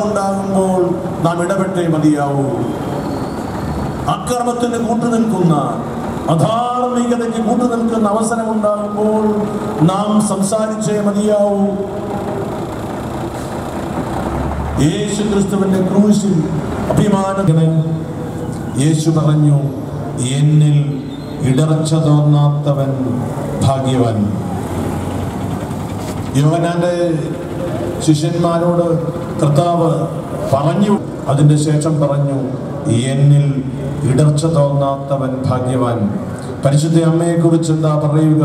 ഉണ്ടാകുമ്പോൾ നാം ഇടപെട്ടേ മതിയാവൂ. അക്രമത്തിന് കൂട്ടുനിൽക്കുന്ന, അധാർമികതയ്ക്ക് കൂട്ടുനിൽക്കുന്ന അവസരമുണ്ടാകുമ്പോൾ നാം സംസാരിച്ചേ മതിയാവൂ. യേശു ക്രിസ്തുവിന്റെ ക്രൂശിൽ അഭിമാനത്തിന് യേശു പറഞ്ഞു, എന്നിൽ ഇടർച്ച തോന്നാത്തവൻ ഭാഗ്യവാൻ. യോഹന്നാന്റെ ശിഷ്യന്മാരോട് കർത്താവ് പറഞ്ഞു, അതിൻ്റെ ശേഷം പറഞ്ഞു, എന്നിൽ ഇടർച്ച തോന്നാത്തവൻ ഭാഗ്യവാൻ. പരിശുദ്ധ അമ്മയെക്കുറിച്ച് എന്താ പറയുക?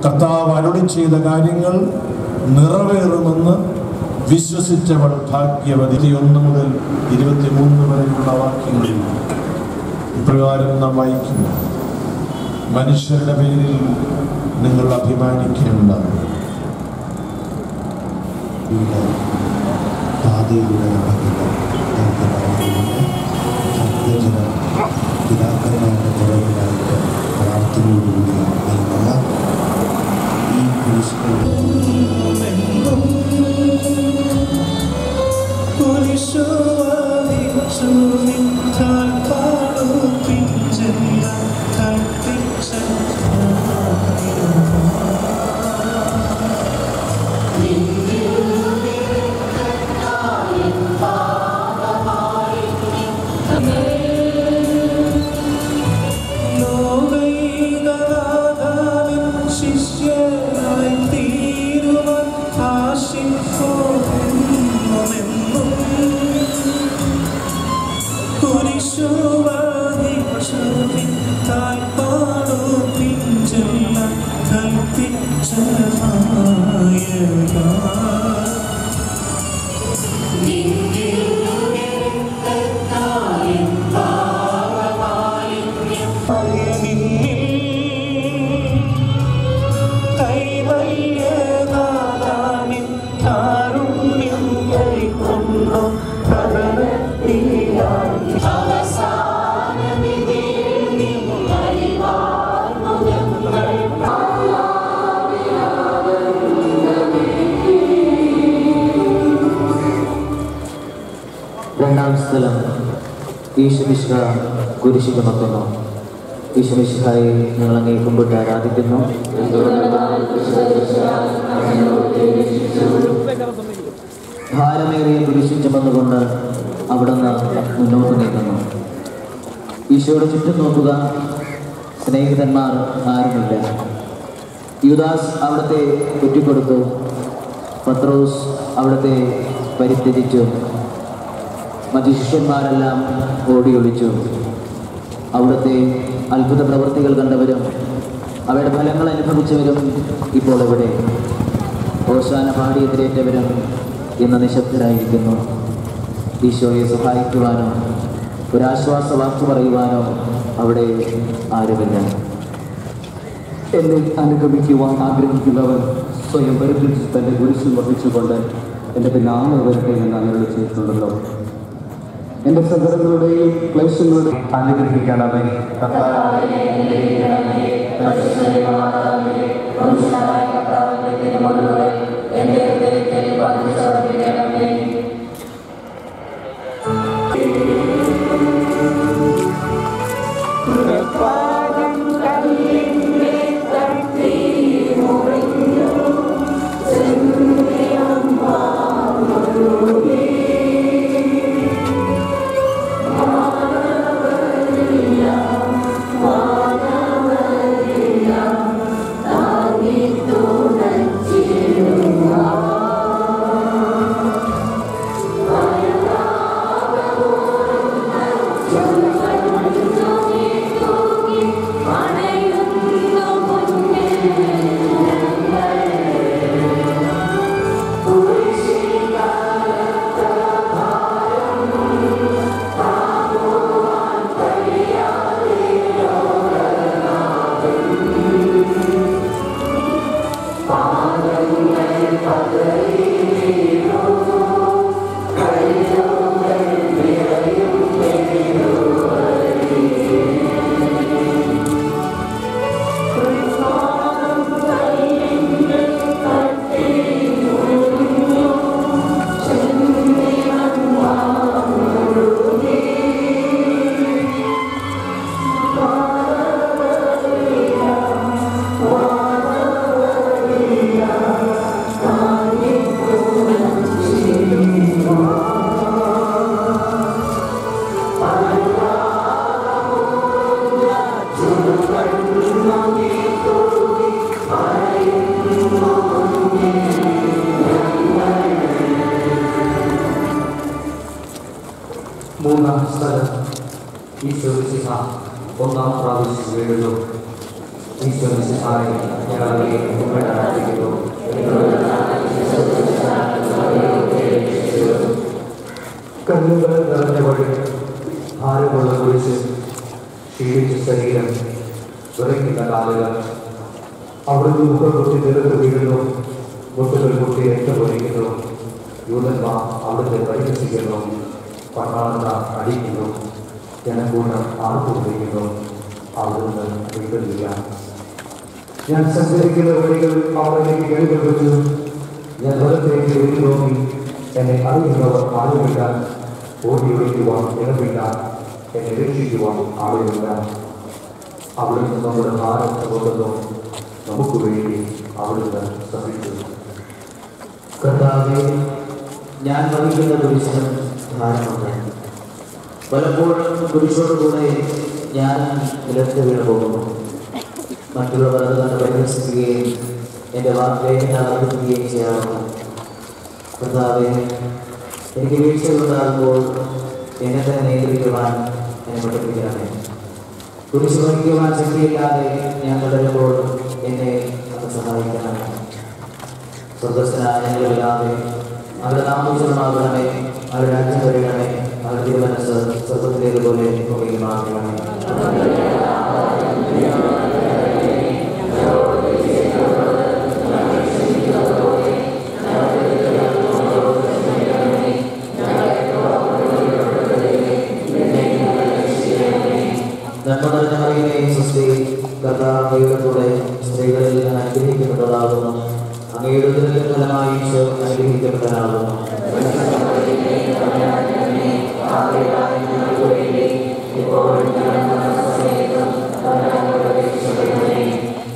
കർത്താവ് അരുളി ചെയ്ത കാര്യങ്ങൾ നിറവേറുമെന്ന് വിശ്വസിച്ചവൾ ഭാഗ്യവതി. 1 മുതൽ 23 വരെയുള്ള വാക്യങ്ങളിൽ ഇപ്രകാരം നാം വായിക്കുന്നു: മനുഷ്യരുടെ പേരിൽ നിങ്ങൾ അഭിമാനിക്കേണ്ട, പാതയിലൂടെ നടക്കുന്ന പിതാക്കന്മാരുടെ കുറവിലായിട്ട് പ്രാർത്ഥനയോടുകൂടി നൽകുക ഈ രണ്ടാം സ്ഥലം ഈശോമിശിഹ കുരിശ് ചുമക്കുന്നു. ഈശോമിശിഹായെ ഞങ്ങൾ അങ്ങേ കുമ്പിട്ട് ആരാധിക്കുന്നു. ഭാരമേറിയ കുരിശ് ചുമന്നുകൊണ്ട് അവിടുന്ന് മുന്നോട്ട് നീങ്ങുന്നു. ഈശോയുടെ ചുറ്റും നോക്കുക, സ്നേഹിതന്മാർ ആരുമില്ല. യൂദാസ് അവിടുത്തെ ഒറ്റിക്കൊടുത്തു, പത്രോസ് അവിടുത്തെ പരിത്യജിച്ചു, മറ്റു ശിഷ്യന്മാരെല്ലാം ഓടിയൊളിച്ചു. അവിടുത്തെ അത്ഭുത പ്രവൃത്തികൾ കണ്ടവരും അവയുടെ ഫലങ്ങൾ അനുഭവിച്ചവരും ഇപ്പോൾ എവിടെ? ഓശാന പാടി എതിരേറ്റവരും ഇന്ന് നിശബ്ദരായിരിക്കുന്നു. ഈശോയെ സഹായിക്കുവാനോ ഒരാശ്വാസ വാക്ക് പറയുവാനോ അവിടെ ആരുമില്ല. എന്നെ അനുഗമിക്കുവാൻ ആഗ്രഹിക്കുന്നവർ സ്വയം പരിധിച്ച് തൻ്റെ കുരിശിൽ വഹിച്ചുകൊണ്ട് എൻ്റെ പിന്നാലെ വരട്ടെ എന്ന് അങ്ങനെ ചെയ്തിട്ടുണ്ടല്ലോ. എൻ്റെ സങ്കടങ്ങളുടെയും ക്ലേശങ്ങളുടെയും അനുഗ്രഹിക്കണമേ. പോകുന്ന സ്ഥലം ഈശോ മിശിഹ ഒന്നാം പ്രാവശ്യം വീഴുന്നു. ഈശോ മിശിഹായെ ഞങ്ങളെ ആരാധിക്കുന്നു. കണ്ണുകൾ നിറഞ്ഞ വഴി, ഭാരമുള്ള കുരിശ്, ക്ഷീണിച്ച ശരീരം, വിറയ്ക്കുന്ന കാലുകൾ, അവിടുന്ന് മുഖം പൊട്ടി നിലത്ത് വീഴുന്നു. മുട്ടുകൾ പൊട്ടി രക്തമൊലിക്കുന്നു. യൂതന്മാർ അവിടുത്തെ പരിഹസിക്കുന്നു. പട്ടാളക്കാർ അടിക്കുന്നു. ജനക്കൂട്ടം ആർപ്പുവിളിക്കുന്നു. അവിടുന്ന് വീട്ടിലില്ല. ഞാൻ സഞ്ചരിക്കുന്ന വഴികൾ അവരിലേക്ക് കേൾക്കപ്പെട്ടു. ഞാൻ ലോകത്തേക്ക് എഴുതി നോക്കി. എന്നെ അറിയുന്നവർ ആരുമില്ല. ഓടി ഒഴിക്കുവാൻ ഇടമില്ല. എന്നെ രക്ഷിക്കുവാൻ ആളുമില്ല. അവിടുന്ന് നമ്മുടെ ഭാരം ചുമക്കുന്നു. നമുക്ക് വേണ്ടി അവിടുന്ന് സഹിച്ചു. കർത്താവേ, ഞാൻ വഹിക്കുന്ന കുരിശിനും ഭാരമുണ്ട്. പലപ്പോഴും കുരിശോടുകൂടെ ഞാൻ നിലത്ത് വീണ് പോകുന്നു. മറ്റുള്ളവർ അത് കണ്ട് പരിഹസിക്കുകയും എൻ്റെ വാക്കിലേക്ക് ആവർത്തിക്കുകയും ചെയ്യാറുണ്ട്. കർത്താവേ, എനിക്ക് വീഴ്ചകളുണ്ടാകുമ്പോൾ എന്നെ തന്നെ നിയന്ത്രിക്കുവാൻ എന്നെ പഠിപ്പിക്കണമേ. കുരിശ് വഹിക്കുവാൻ ശക്തിയില്ലാതെ ഞാൻ തുടരുമ്പോൾ എന്നെ അത് സഹായിക്കണമേ. സ്വർഗസ്ഥനായ ഞങ്ങളുടെ പിതാവേ, അവരുടെ നാമോചിതമാകണമേ. അവരുടെ രാജ്യം വരണമേ. അവരുടെ തിരുമനസ്സ് സ്വർഗത്തിലേതുപോലെ ഭൂമിയിലുമാകണമേ. കർത്താവ് അങ്ങയുടെ കൂടെ സ്ത്രീകളിൽ അനുഗ്രഹിക്കപ്പെട്ടതാകുന്നു. അങ്ങയുടെ ഉദരത്തിൻ ഫലമായി ഈശോ അനുഗ്രഹിക്കപ്പെട്ടവനാകുന്നു.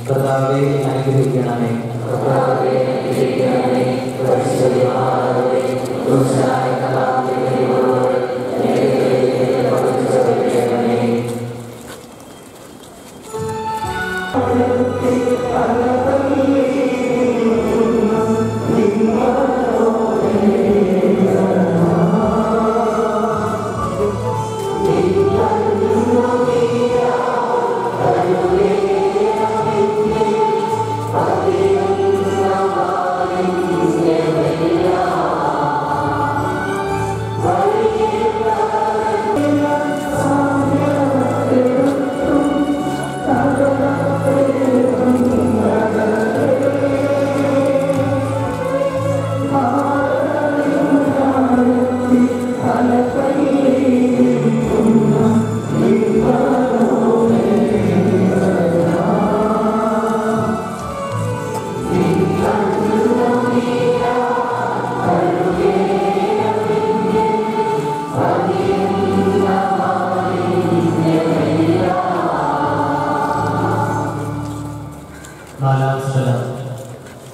കർത്താവേ, അനുഗ്രഹിക്കണമേ.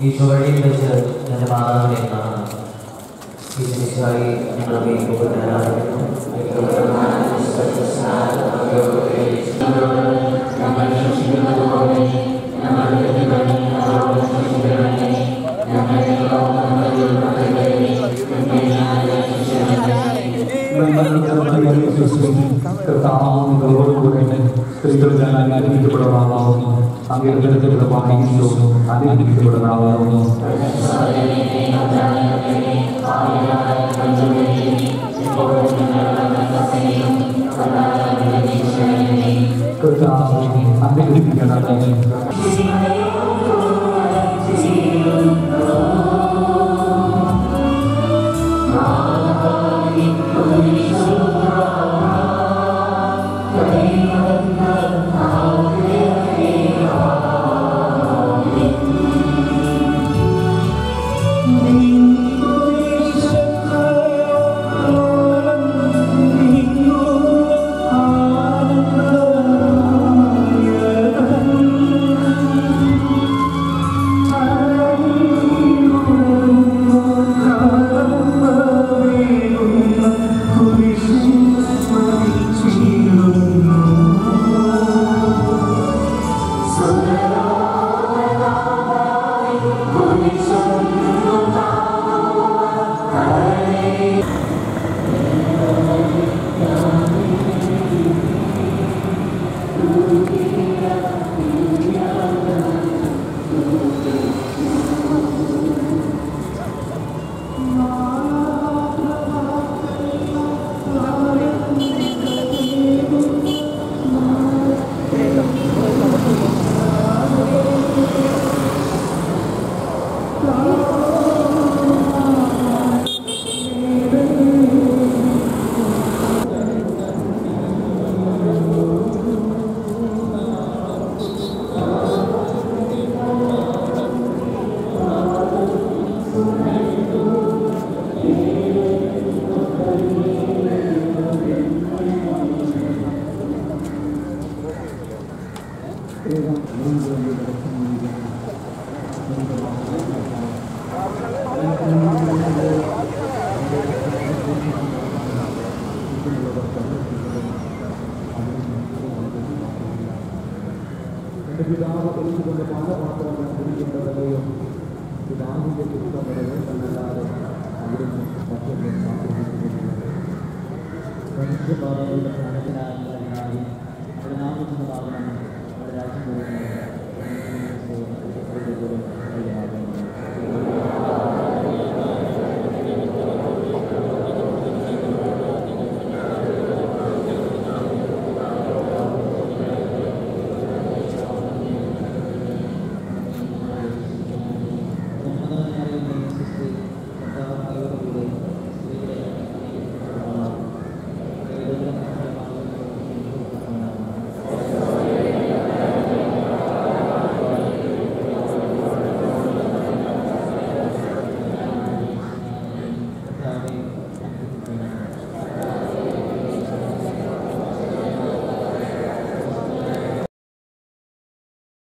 ഈശോ വഴിയിൽ വെച്ച് എൻ്റെ മാതാവിനെ കാണണം. ഈശോയ്ക്കായി ഞങ്ങളെ ആരാധിക്കുന്നു. സ്ത്രീകൾ ഞാൻ അനുഗ്രഹിക്കപ്പെടുന്നതാകുന്നു. അങ്ങേറ്റെടുക്കപ്പെടുന്ന ഈശോ അനുഗ്രഹിക്കപ്പെടുന്നതാകുന്നു. അനുഗ്രഹിക്കണമേ. പിതാവ് എനിക്ക് കൊണ്ട് പാനപാത്രം കുടിക്കേണ്ടതല്ലയോ പിതാവിൻ്റെ ചിത്തമത് എന്നല്ലാതെ അവിടുന്ന് മറ്റൊന്നും ആഗ്രഹിക്കുന്നില്ല. മനുഷ്യപാതകളുടെ സ്ഥാനത്തിനായി ഒരു നാമത്തിനാകണം ഒരു രാജ്യം